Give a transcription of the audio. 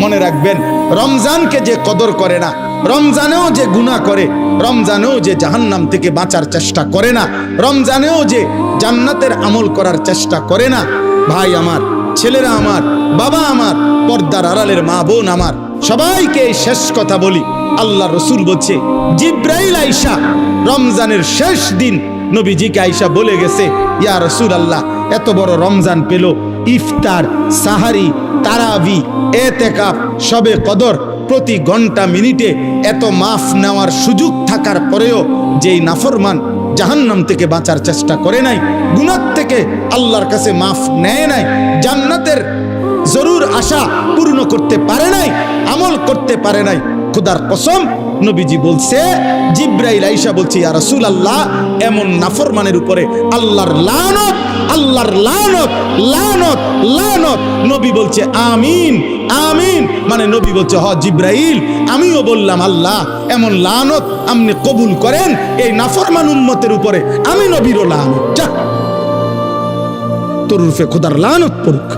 মনে রাখবেন, রমজানকে যে কদর করে না, রমজানেও যে গুনাহ করে, রমজানেও যে জাহান্নাম থেকে বাঁচার চেষ্টা করে না, রমজানেও যে জান্নাতের আমল করার চেষ্টা করে না, ভাই আমার, ছেলেরা আমার, বাবা আমার, পর্দার আড়ালের মা বোন আমার, সবাইকে এই শেষ কথা বলি। আল্লাহ রসুল বলছে, জিব্রাইল আইসা রমজানের শেষ দিন নবীজিকে আইসা বলে গেছে, ইয়া রসুল আল্লাহ, এত বড় রমজান পেল, ইফতার, সাহারি, তারাবি, এতেকাফ, শবে কদর, প্রতি ঘন্টা মিনিটে এত মাফ নেওয়ার সুযোগ থাকার পরেও যেই নাফরমান জাহান্নাম থেকে বাঁচার চেষ্টা করে নাই, গুনাহ থেকে আল্লাহর কাছে মাফ নেয় নাই, জান্নাতের জরুর আশা পূর্ণ করতে পারে নাই, আমল করতে পারে নাই, খোদার কসম নবীজি বলছে, জিব্রাইল আইসা বলছে, ইয়া রাসূলুল্লাহ, এমন নাফরমানের উপরে আল্লাহর লানত, আল্লাহর লানত, লানত, লানত। নবী বলছে আমিন, আমিন। মানে নবী বলছে, হ জিব্রাইল, আমিও বললাম আল্লাহ, এমন লানত আপনি কবুল করেন এই নাফরমান উম্মতের উপরে, আমি নবীরও লানত, যা তোর রূপে খোদার লানত পড়ুক।